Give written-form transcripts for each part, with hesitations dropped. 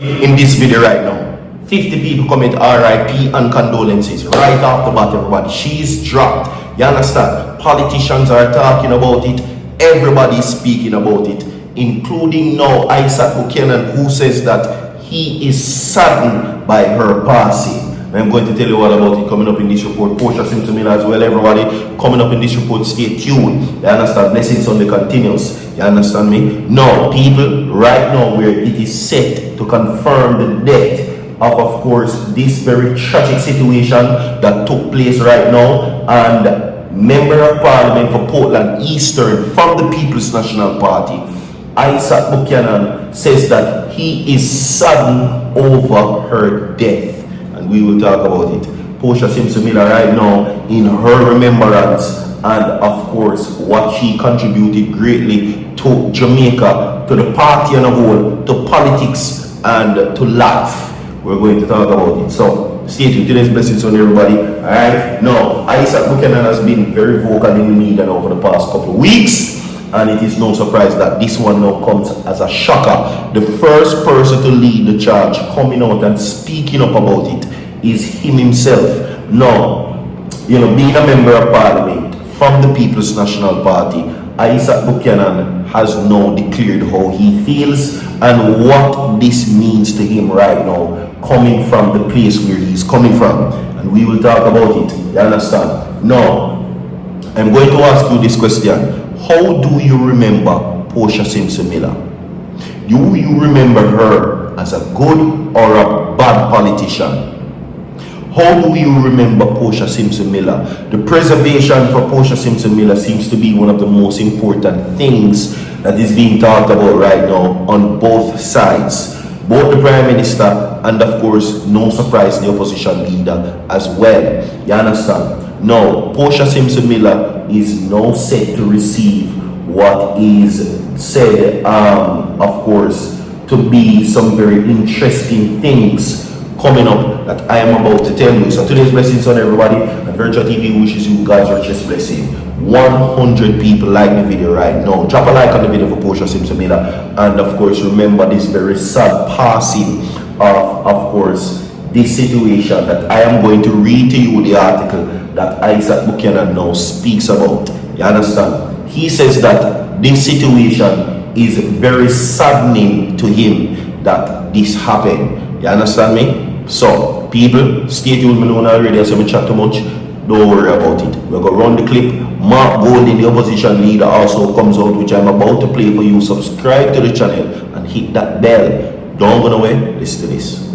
In this video right now, 50 people commit RIP and condolences right off the bat, everybody. She's dropped. You understand? Politicians are talking about it. Everybody's speaking about it, including now Isat Buchanan, who says that he is saddened by her passing. I'm going to tell you all about it coming up in this report. Portia Simpson-Miller as well, everybody. Coming up in this report, stay tuned. You understand? Blessings Sunday continues. You understand me? No, people, right now where it is set to confirm the death of course, this very tragic situation that took place right now, and Member of Parliament for Portland Eastern from the People's National Party, Isat Buchanan, says that he is saddened over her death. And we will talk about it. Portia Simpson-Miller right now in her remembrance, and of course what she contributed greatly to Jamaica, to the party and a whole, to politics and to life. We're going to talk about it. So stay tuned. Today's blessings on everybody. Alright. Now, Isat Buchanan has been very vocal in the media now for the past couple of weeks. And it is no surprise that this one now comes as a shocker. The first person to lead the charge, coming out and speaking up about it, is him himself. Now, being a member of parliament from the People's National Party, Isat Buchanan has now declared how he feels and what this means to him right now, coming from the place where he's coming from. And we will talk about it. You understand? Now, I'm going to ask you this question. How do you remember Portia Simpson-Miller? Do you remember her as a good or a bad politician? How do you remember Portia Simpson-Miller? The preservation for Portia Simpson-Miller seems to be one of the most important things that is being talked about right now on both sides. Both the Prime Minister and of course, no surprise, the opposition leader as well. You understand? Now, Portia Simpson-Miller is now set to receive what is said, of course, to be some very interesting things coming up that I am about to tell you. So today's blessings on everybody, and Virtual TV wishes you God's richest blessing. 100 people like the video right now. Drop a like on the video for Portia Simpson-Miller, and of course remember this very sad passing of course this situation that I am going to read to you, the article that Isat Buchanan now speaks about. You understand? He says that this situation is very saddening to him that this happened. You understand me? So, people, stay tuned. I know already, so I chat too much. Don't worry about it. We're going to run the clip. Mark Golding, the opposition leader, also comes out, which I'm about to play for you. Subscribe to the channel and hit that bell. Don't go away. Listen to this.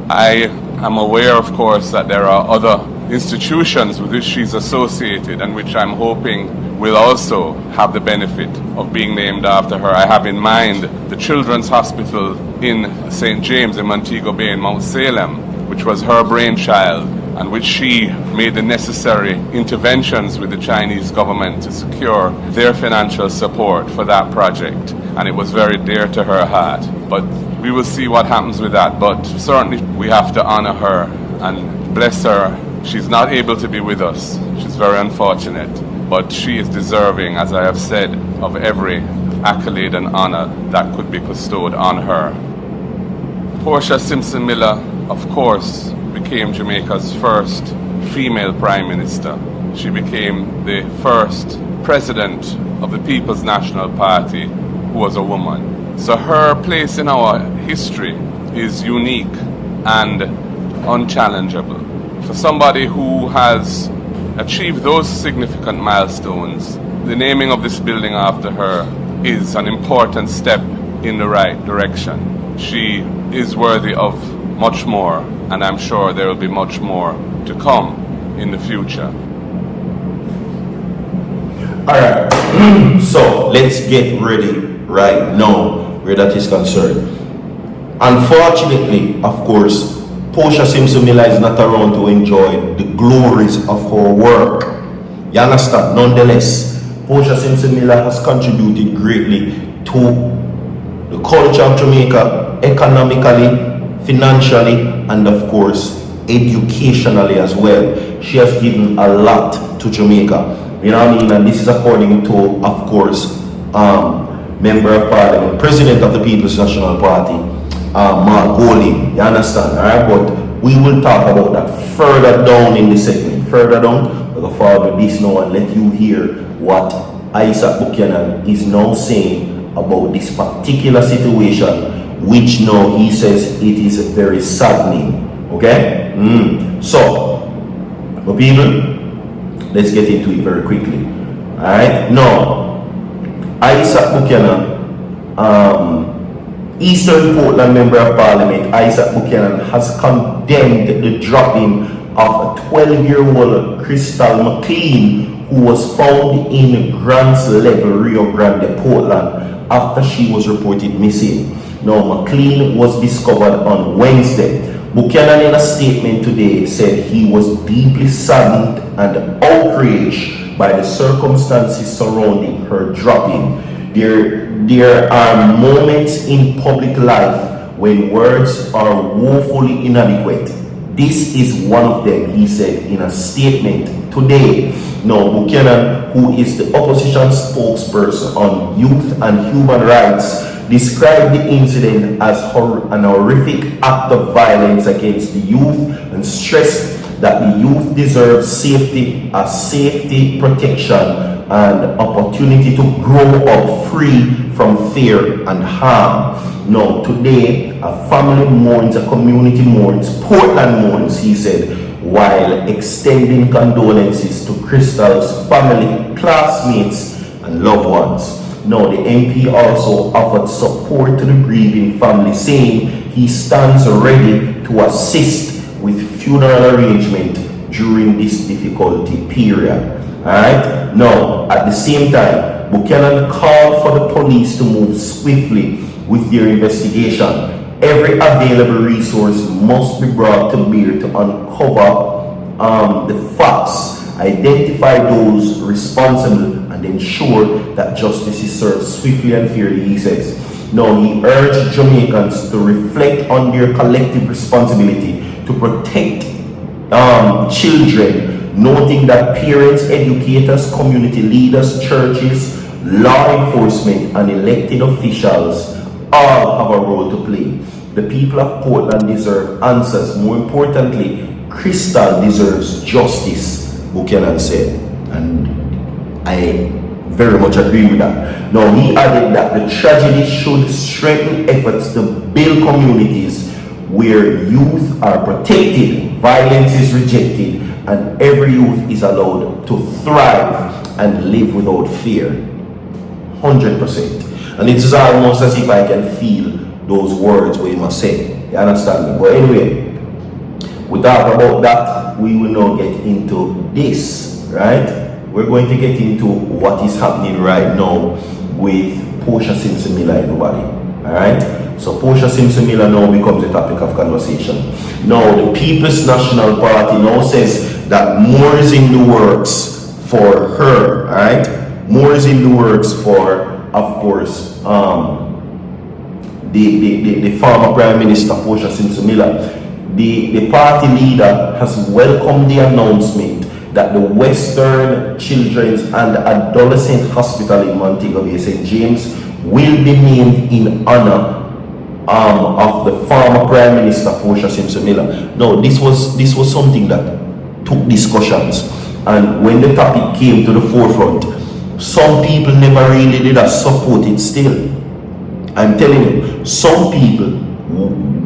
I am aware, of course, that there are other institutions with which she's associated and which I'm hoping will also have the benefit of being named after her. I have in mind the Children's Hospital in St. James in Montego Bay in Mount Salem, which was her brainchild, and which she made the necessary interventions with the Chinese government to secure their financial support for that project. And it was very dear to her heart. But we will see what happens with that. But certainly we have to honor her and bless her. She's not able to be with us. She's very unfortunate. But she is deserving, as I have said, of every accolade and honor that could be bestowed on her. Portia Simpson-Miller, of course, became Jamaica's first female Prime Minister. She became the first President of the People's National Party who was a woman. So her place in our history is unique and unchallengeable. For somebody who has achieved those significant milestones, the naming of this building after her is an important step in the right direction. She is worthy of much more, and I'm sure there will be much more to come in the future. Alright, so let's get ready right now where that is concerned. Unfortunately, of course, Portia Simpson-Miller is not around to enjoy the glories of her work. You understand? Nonetheless, Portia Simpson-Miller has contributed greatly to the culture of Jamaica, economically, financially, and of course, educationally as well. She has given a lot to Jamaica. You know what I mean? And this is according to, of course, Member of Parliament, President of the People's National Party, Mark Golding. You understand? Alright, but we will talk about that further down in the segment. Further down, we'll go forward with this now and let you hear what Isat Buchanan is now saying about this particular situation, which now he says it is very saddening. Okay? So, my people, let's get into it very quickly. Alright? Now, Isat Buchanan, Eastern Portland Member of Parliament, Isat Buchanan, has condemned the dropping of a 12-year-old Crystal McLean who was found in Grants Level, Rio Grande, Portland, after she was reported missing. Now, McLean was discovered on Wednesday. Buchanan, in a statement today, said he was deeply saddened and outraged by the circumstances surrounding her dropping. There are moments in public life when words are woefully inadequate. This is one of them, he said in a statement today. Now, Buchanan, who is the opposition spokesperson on youth and human rights, described the incident as an horrific act of violence against the youth and stressed that the youth deserve safety, protection, and opportunity to grow up free from fear and harm. Now, today, a family mourns, a community mourns, Portland mourns, he said, while extending condolences to Crystal's family, classmates, and loved ones. Now, the MP also offered support to the grieving family, saying he stands ready to assist with funeral arrangement during this difficulty period. Alright? Now, at the same time, Buchanan called for the police to move swiftly with their investigation. Every available resource must be brought to bear to uncover the facts, identify those responsible, and ensure that justice is served swiftly and fairly, he says. Now, he urged Jamaicans to reflect on their collective responsibility to protect children, noting that parents, educators, community leaders, churches, law enforcement, and elected officials all have a role to play. The people of Portland deserve answers. More importantly, Crystal deserves justice, Buchanan said. And I very much agree with that. Now, he added that the tragedy should strengthen efforts to build communities where youth are protected, violence is rejected, and every youth is allowed to thrive and live without fear. 100%. And it's almost as if I can feel those words we must say. You understand me? But anyway, we talk about that. We will now get into this, right? We're going to get into what is happening right now with Portia Simpson-Miller, everybody. Alright? So Portia Simpson-Miller now becomes a topic of conversation. Now, the People's National Party now says that more is in the works for her. Alright? More is in the works for, of course, the former Prime Minister Portia Simpson-Miller. The party leader has welcomed the announcement that the Western Children's and Adolescent Hospital in Montego Bay, St. James, will be named in honor of the former Prime Minister Portia Simpson-Miller. Now, this was something that took discussions, and when the topic came to the forefront, some people never really did support it still. I'm telling you, some people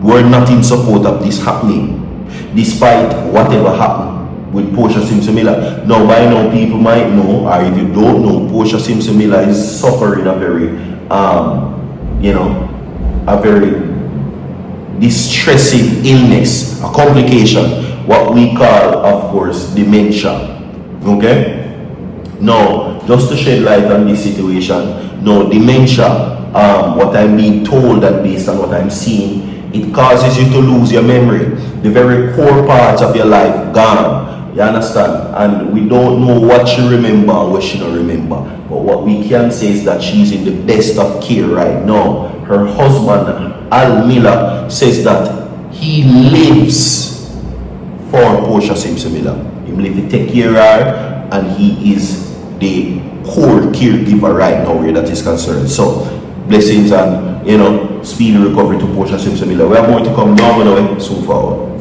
were not in support of this happening, despite whatever happened with Portia Simpson-Miller. Now, by now, people might know, or if you don't know, Portia Simpson-Miller is suffering a very, a very distressing illness, a complication, what we call, of course, dementia. Okay? Now, just to shed light on this situation, no, dementia, what I'm being told and based on what I'm seeing, it causes you to lose your memory. The very core parts of your life gone. You understand? And we don't know what she remember or what she don't remember. But what we can say is that she's in the best of care right now. Her husband, Al Miller, says that he lives for Portia Simpson-Miller. He lives to take care of her, and he is the core caregiver right now where that is concerned. So blessings and, you know, speedy recovery to Portia Simpson-Miller. We are going to come down with soon forward.